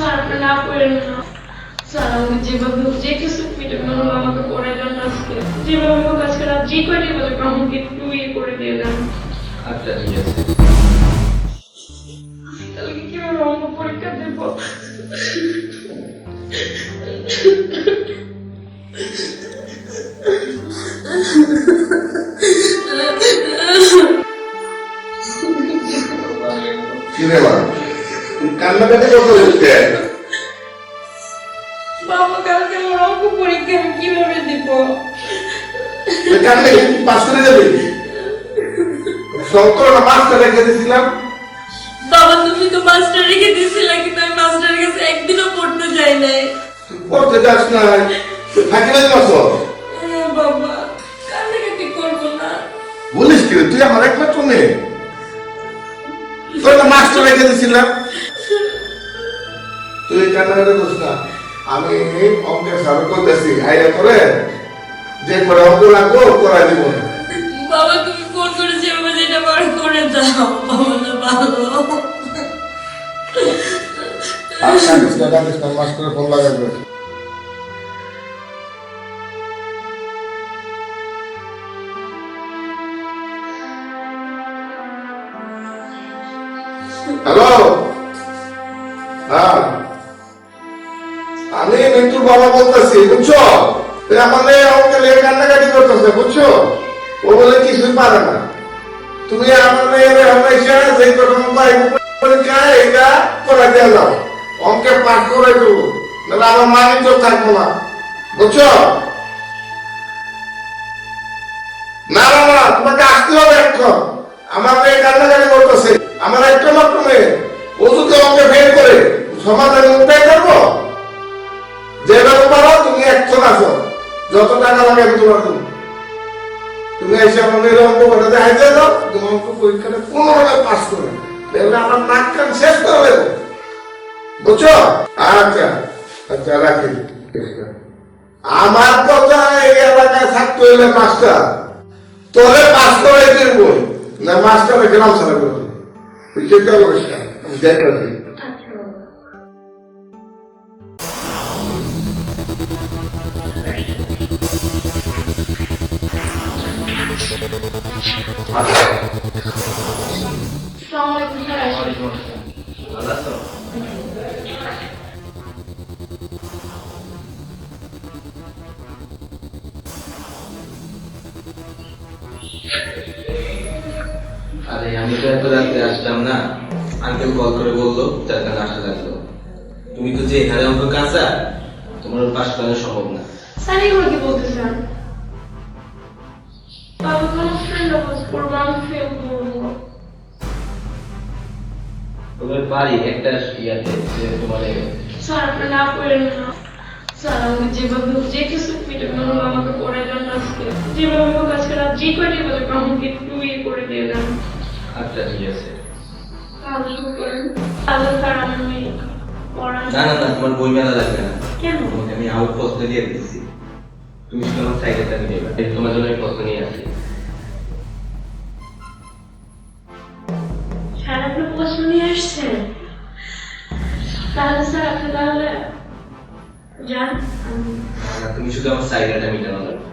Sir আপনি না করেন না। স্যার আমি যেভাবে হোক যে কিছু মিটে আমাকে করে দেন আজকে, যেভাবে হোক আজকে রাত যে কয়টি বাজে আমাকে একটু ইয়ে করে দিয়ে দেন। আচ্ছা ঠিক আছে। কালকে কিভাবে অঙ্ক পরীক্ষা দেব? কান্নাকাটি করতে হচ্ছে। বাবা কালকে আমার অঙ্ক পরীক্ষা আমি কিভাবে দিব? কান্না পাস করে যাবে। সত্তরটা মাস্টার রেখে দিয়েছিলাম। বাবা তুমি তো মাস্টার রেখে দিয়েছিলে, কিন্তু আমি মাস্টারের কাছে একদিনও পড়তে যাই নাই। পড়তে যাস না, ফাঁকি বাজি মাস। বাবা কান্নাকাটি করবো না। বলিস কি তুই আমার একমাত্র মেয়ে, তোর মাস্টার রেখে দিয়েছিলাম। তুই কান্নাকাটি করিস না। আমি অঙ্কের স্যার করতেছি, আইডিয়া করে যে করে অঙ্ক লাগবো করাই দিব। বাবা তুমি ফোন করেছি, বাবা যেটা বার করে দাও। বাবা না ভালো। মাস্টারের ফোন লাগাবে। হ্যালো, হ্যাঁ আমি মিন্টুর বাবা বলতেছি, বুঝছো? আমাদের আমাকে কান্নাকাটি করতেছে, বুঝছো? ও বলে কিছুই পারে না। তুমি আমার মেয়ের হমেশা যে প্রথম পরীক্ষায় এটা করে দিয়ে যাও, অঙ্কে পাঠ করে দেবো, নাহলে আমার মানি তো থাকবো না, বুঝছো? না না না, তোমাকে আসতে হবে এখন। আমার মেয়ে কান্নাকাটি করতেছে, আমার একটা মাত্র মেয়ে, ও যদি অঙ্কে ফেল করে সমাধান উপায় করবো। যেভাবে পারো তুমি একজন আসো, যত টাকা লাগে আমি তোমার দেবো। তুমি এসে আমার মেয়ের অঙ্ক করে দেখাইতে দাও, তুমি অঙ্ক পরীক্ষাটা 15টা পাস করে, দেখলে আমার নাক কান শেষ করে দেবো, বুঝছো? আচ্ছা আচ্ছা রাখি। আমার কথা এই এলাকায় থাকতে হইলে মাস্টার তোরে পাস করে দেবো না, মাস্টার গ্রাম ছাড়া করবে। তুই চিন্তা করিস না, আমি দেখতেছি। ভালো আছো? আরে আমি তো এত রাত্রে আসলাম না, আঙ্কেল কল করে বললো যার কারণে আসা লাগলো। তুমি তো যে এখানে অঙ্ক কাঁচা, তোমার পাশ করানো সম্ভব না। স্যার এগুলো কি বলতেছেন? বাবা কোনো ফ্রেন্ড অপোজ করবো, আমি ফেল করবো। তোমার বাড়ি একটা ইয়াতে যে তোমার স্যার আপনি না করেন না। স্যার আমি যেভাবে হোক যে কিছু মিটে আমাকে করে দেন আজকে, যেভাবে হোক আজকে রাত যে কয়টি বাজে আমাকে একটু ইয়ে করে দিয়ে দেন। আচ্ছা ঠিক আছে। কাজ শুরু করেন। তাহলে স্যার আমি পড়ান। না না না, তোমার বই মেলা লাগবে না। কেন? তোমাকে আমি আউট প্রশ্ন দিয়ে দিচ্ছি, তুমি শুধু আমার সাইকেলটা নিয়ে নেবে। তোমার জন্য আমি প্রশ্ন নিয়ে আসি। স্যার আপনি প্রশ্ন নিয়ে আসছেন? তাহলে স্যার আপনি তাহলে যান। না, তুমি শুধু আমার সাইকেলটা মিটানো লাগবে।